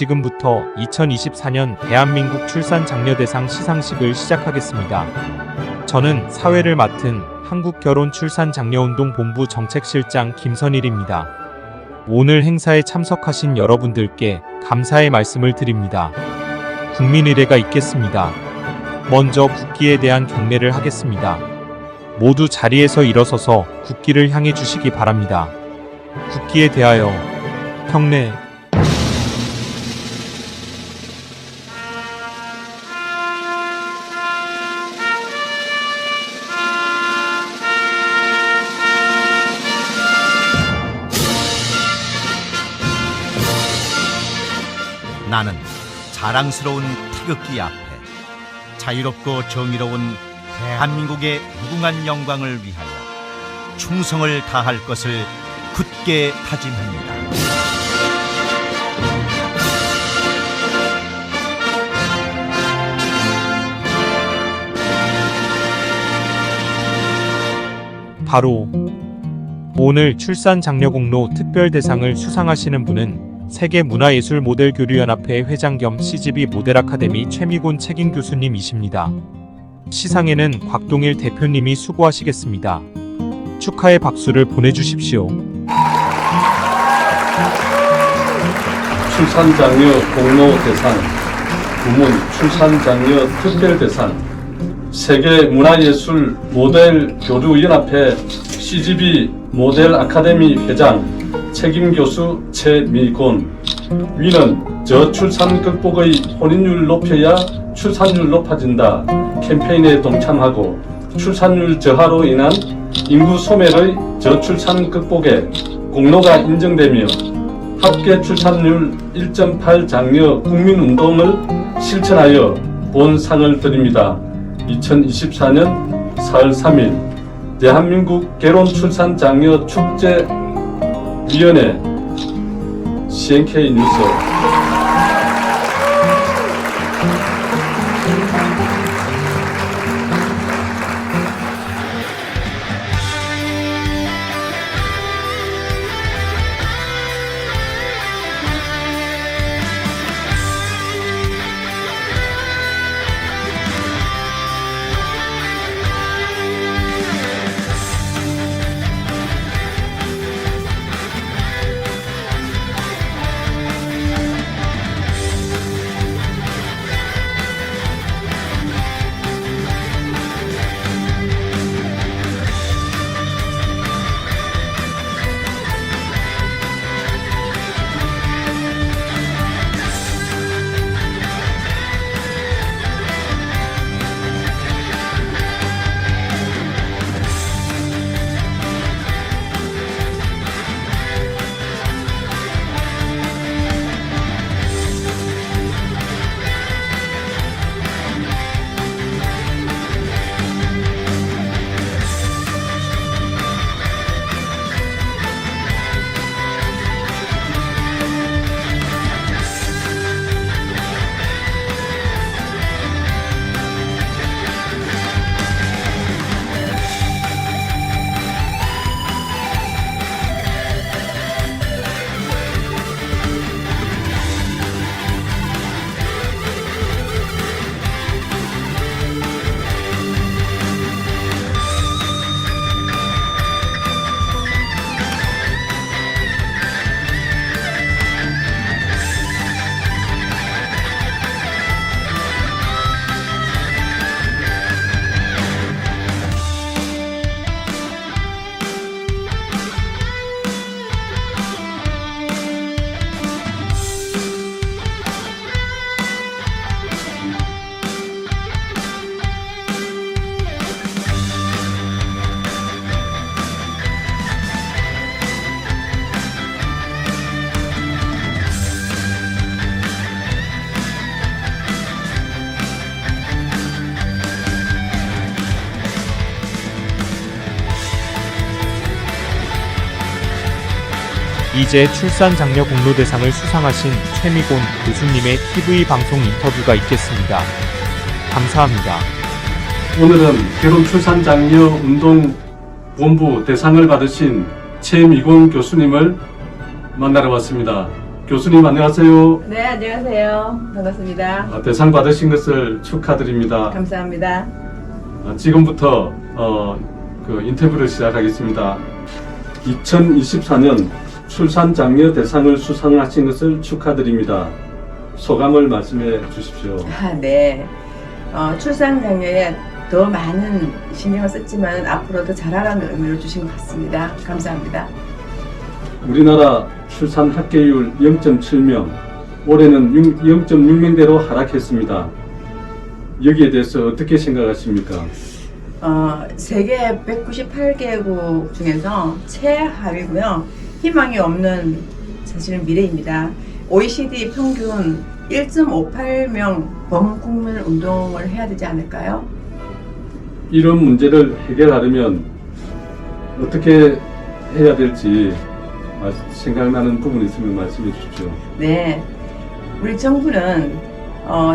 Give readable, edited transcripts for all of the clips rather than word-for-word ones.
지금부터 2024년 대한민국 출산장려대상 시상식을 시작하겠습니다. 저는 사회를 맡은 한국결혼출산장려운동본부 정책실장 김선일입니다. 오늘 행사에 참석하신 여러분들께 감사의 말씀을 드립니다. 국민 의례가 있겠습니다. 먼저 국기에 대한 경례를 하겠습니다. 모두 자리에서 일어서서 국기를 향해 주시기 바랍니다. 국기에 대하여 경례. 나는 자랑스러운 태극기 앞에 자유롭고 정의로운 대한민국의 무궁한 영광을 위하여 충성을 다할 것을 굳게 다짐합니다. 바로 오늘 출산장려공로 특별대상을 수상하시는 분은 세계문화예술모델교류연합회 회장 겸 CGV 모델아카데미 최미곤 책임 교수님이십니다. 시상에는 곽동일 대표님이 수고하시겠습니다. 축하의 박수를 보내주십시오. 출산장려 공로대상, 부문 출산장려 특별대상, 세계문화예술 모델교류연합회 CGV 모델아카데미 회장 책임교수 최미곤. 위는 저출산 극복의 혼인율 높여야 출산율 높아진다 캠페인에 동참하고 출산율 저하로 인한 인구 소멸의 저출산 극복에 공로가 인정되며 합계 출산율 1.8 장려 국민운동을 실천하여 본 상을 드립니다. 2024년 4월 3일 대한민국 결혼출산장려축제위원회 CNK 뉴스. 이제 출산장려 공로대상을 수상하신 최미곤 교수님의 TV 방송 인터뷰가 있겠습니다. 감사합니다. 오늘은 결혼출산장려운동본부 대상을 받으신 최미곤 교수님을 만나러 왔습니다. 교수님 안녕하세요. 네, 안녕하세요. 반갑습니다. 대상 받으신 것을 축하드립니다. 감사합니다. 지금부터 그 인터뷰를 시작하겠습니다. 2024년 출산장려 대상을 수상하신 것을 축하드립니다. 소감을 말씀해 주십시오. 네. 출산장려에 더 많은 신경을 썼지만 앞으로 더 잘하라는 의미를 주신 것 같습니다. 감사합니다. 우리나라 출산 합계율 0.7명, 올해는 0.6명대로 하락했습니다. 여기에 대해서 어떻게 생각하십니까? 세계 198개국 중에서 최하위고요. 희망이 없는 사실은 미래입니다. OECD 평균 1.58명 범국민 운동을 해야 되지 않을까요? 이런 문제를 해결하려면 어떻게 해야 될지 생각나는 부분이 있으면 말씀해 주십시오. 네. 우리 정부는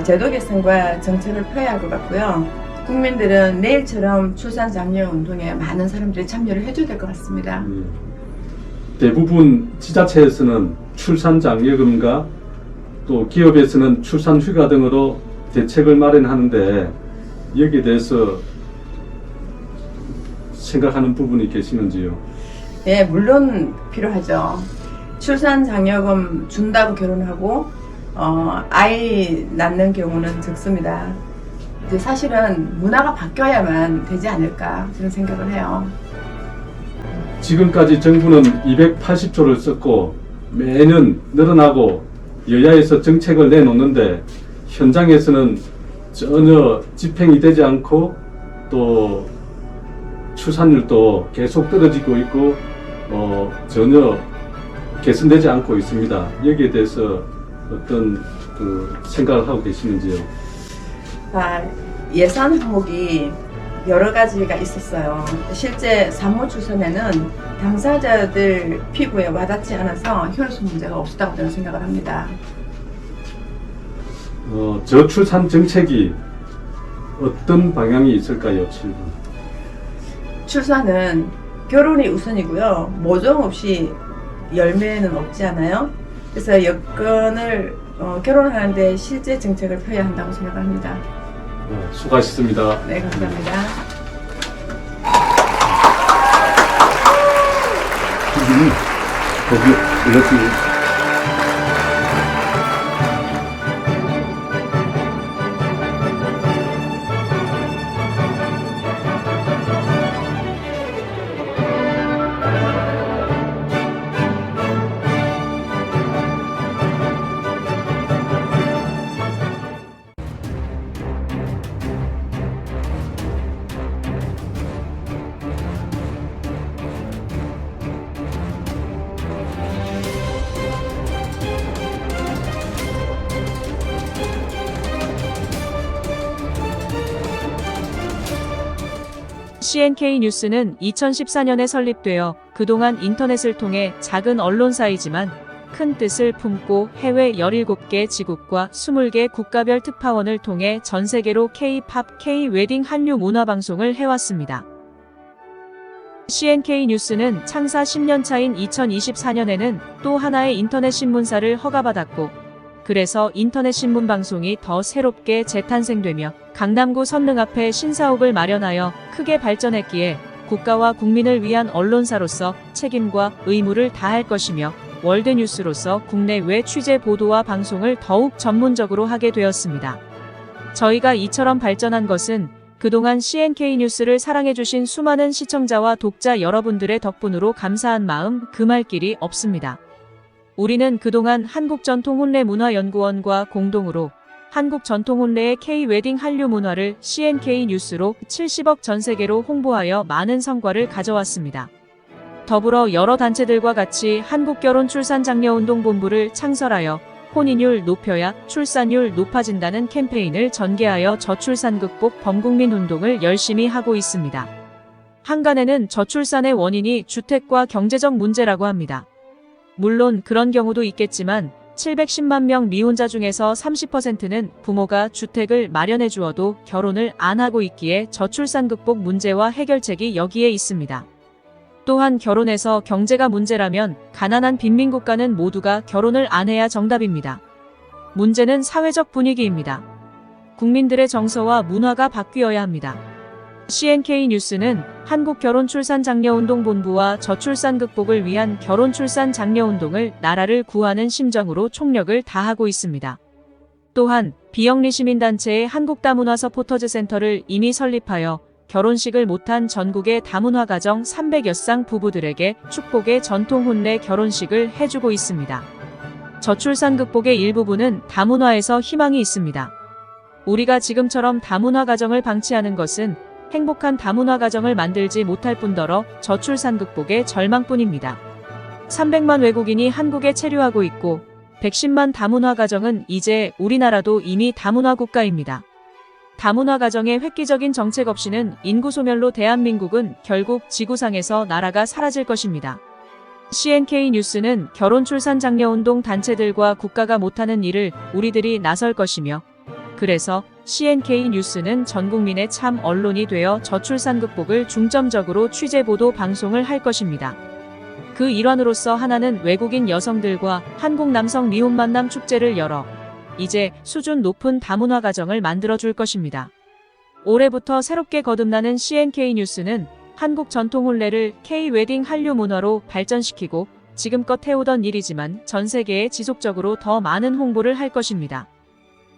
제도 개선과 정책을 펴야 할 것 같고요. 국민들은 내일처럼 출산 장려 운동에 많은 사람들이 참여를 해줘야 될 것 같습니다. 대부분 지자체에서는 출산 장려금과 또 기업에서는 출산 휴가 등으로 대책을 마련하는데 여기에 대해서 생각하는 부분이 계시는지요? 네, 물론 필요하죠. 출산 장려금 준다고 결혼하고 아이 낳는 경우는 적습니다. 이제 사실은 문화가 바뀌어야만 되지 않을까 저는 생각을 해요. 지금까지 정부는 280조를 썼고 매년 늘어나고 여야에서 정책을 내놓는데 현장에서는 전혀 집행이 되지 않고 또 출산율도 계속 떨어지고 있고 전혀 개선되지 않고 있습니다. 여기에 대해서 어떤 생각을 하고 계시는지요? 예산 항목이 여러 가지가 있었어요. 실제 산모 출산에는 당사자들 피부에 와닿지 않아서 효율성 문제가 없었다고 저는 생각을 합니다. 저출산 정책이 어떤 방향이 있을까요? 7번. 출산은 결혼이 우선이고요. 모종 없이 열매는 없지 않아요. 그래서 여건을 결혼하는데 실제 정책을 펴야 한다고 생각합니다. 수고하셨습니다. 네, 감사합니다. 거기 올렸습니다. CNK 뉴스는 2014년에 설립되어 그동안 인터넷을 통해 작은 언론사이지만 큰 뜻을 품고 해외 17개 지국과 20개 국가별 특파원을 통해 전 세계로 K-팝, K-웨딩 한류 문화 방송을 해왔습니다. CNK 뉴스는 창사 10년 차인 2024년에는 또 하나의 인터넷 신문사를 허가받았고, 그래서 인터넷 신문 방송이 더 새롭게 재탄생되며 강남구 선릉 앞에 신사옥을 마련하여 크게 발전했기에 국가와 국민을 위한 언론사로서 책임과 의무를 다할 것이며 월드뉴스로서 국내외 취재 보도와 방송을 더욱 전문적으로 하게 되었습니다. 저희가 이처럼 발전한 것은 그동안 CNK 뉴스를 사랑해주신 수많은 시청자와 독자 여러분들의 덕분으로 감사한 마음 금할 길이 없습니다. 우리는 그동안 한국전통혼례문화연구원과 공동으로 한국전통혼례의 K-웨딩 한류 문화를 CNK 뉴스로 70억 전 세계로 홍보하여 많은 성과를 가져왔습니다. 더불어 여러 단체들과 같이 한국결혼출산장려운동본부를 창설하여 혼인율 높여야 출산율 높아진다는 캠페인을 전개하여 저출산 극복 범국민 운동을 열심히 하고 있습니다. 한간에는 저출산의 원인이 주택과 경제적 문제라고 합니다. 물론 그런 경우도 있겠지만 710만 명 미혼자 중에서 30%는 부모가 주택을 마련해 주어도 결혼을 안 하고 있기에 저출산 극복 문제와 해결책이 여기에 있습니다. 또한 결혼해서 경제가 문제라면 가난한 빈민국가는 모두가 결혼을 안 해야 정답입니다. 문제는 사회적 분위기입니다. 국민들의 정서와 문화가 바뀌어야 합니다. CNK 뉴스는 한국결혼출산장려운동본부와 저출산 극복을 위한 결혼출산장려운동을 나라를 구하는 심정으로 총력을 다하고 있습니다. 또한 비영리 시민단체의 한국다문화 서포터즈 센터를 이미 설립하여 결혼식을 못한 전국의 다문화 가정 300여 쌍 부부들에게 축복의 전통 혼례 결혼식을 해주고 있습니다. 저출산 극복의 일부분은 다문화에서 희망이 있습니다. 우리가 지금처럼 다문화 가정을 방치하는 것은 행복한 다문화 가정을 만들지 못할 뿐더러 저출산 극복의 절망뿐입니다. 300만 외국인이 한국에 체류하고 있고 110만 다문화 가정은 이제 우리나라도 이미 다문화 국가입니다. 다문화 가정의 획기적인 정책 없이는 인구 소멸로 대한민국은 결국 지구상에서 나라가 사라질 것입니다. CNK 뉴스는 결혼출산장려운동 단체들과 국가가 못하는 일을 우리들이 나설 것이며 그래서 CNK 뉴스는 전국민의 참 언론이 되어 저출산 극복을 중점적으로 취재 보도 방송을 할 것입니다. 그 일환으로서 하나는 외국인 여성들과 한국 남성 미혼 만남 축제를 열어 이제 수준 높은 다문화 가정을 만들어줄 것입니다. 올해부터 새롭게 거듭나는 CNK 뉴스는 한국 전통 혼례를 K-웨딩 한류 문화로 발전시키고 지금껏 해오던 일이지만 전 세계에 지속적으로 더 많은 홍보를 할 것입니다.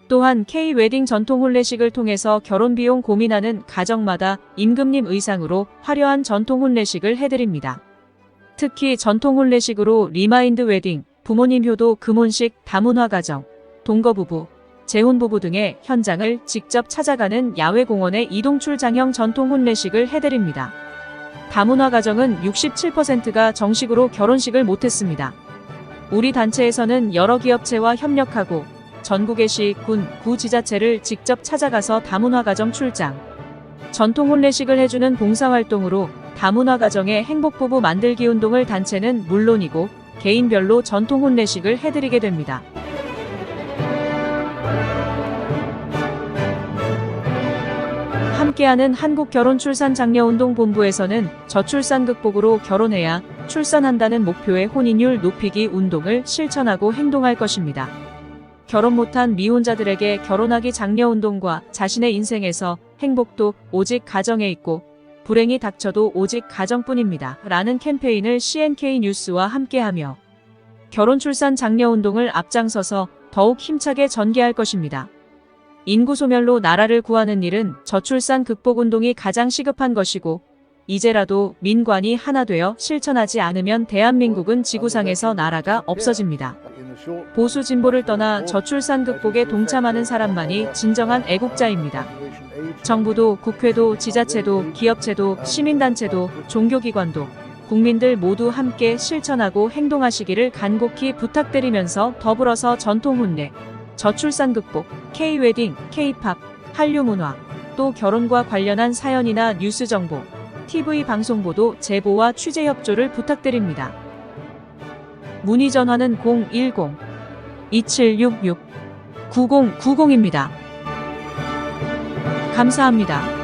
또한 K-웨딩 전통 혼례식을 통해서 결혼 비용 고민하는 가정마다 임금님 의상으로 화려한 전통 혼례식을 해드립니다. 특히 전통 혼례식으로 리마인드 웨딩, 부모님 효도 금혼식, 다문화 가정, 동거부부, 재혼부부 등의 현장을 직접 찾아가는 야외공원의 이동출장형 전통 혼례식을 해드립니다. 다문화 가정은 67%가 정식으로 결혼식을 못했습니다. 우리 단체에서는 여러 기업체와 협력하고 전국의 시, 군, 구 지자체를 직접 찾아가서 다문화 가정 출장, 전통 혼례식을 해주는 봉사활동으로 다문화 가정의 행복부부 만들기 운동을 단체는 물론이고 개인별로 전통 혼례식을 해드리게 됩니다. 함께하는 한국결혼출산장려운동본부에서는 저출산 극복으로 결혼해야 출산한다는 목표의 혼인율 높이기 운동을 실천하고 행동할 것입니다. 결혼 못한 미혼자들에게 결혼하기 장려운동과 자신의 인생에서 행복도 오직 가정에 있고 불행이 닥쳐도 오직 가정뿐입니다. 라는 캠페인을 CNK 뉴스와 함께하며 결혼출산 장려운동을 앞장서서 더욱 힘차게 전개할 것입니다. 인구 소멸로 나라를 구하는 일은 저출산 극복 운동이 가장 시급한 것이고 이제라도 민관이 하나 되어 실천하지 않으면 대한민국은 지구상에서 나라가 없어집니다. 보수 진보를 떠나 저출산 극복에 동참하는 사람만이 진정한 애국자입니다. 정부도 국회도 지자체도 기업체도 시민단체도 종교기관도 국민들 모두 함께 실천하고 행동하시기를 간곡히 부탁드리면서 더불어서 전통혼례, 저출산 극복, K-웨딩, K-팝, 한류 문화, 또 결혼과 관련한 사연이나 뉴스 정보, TV 방송 보도 제보와 취재 협조를 부탁드립니다. 문의 전화는 010-2766-9090입니다. 감사합니다.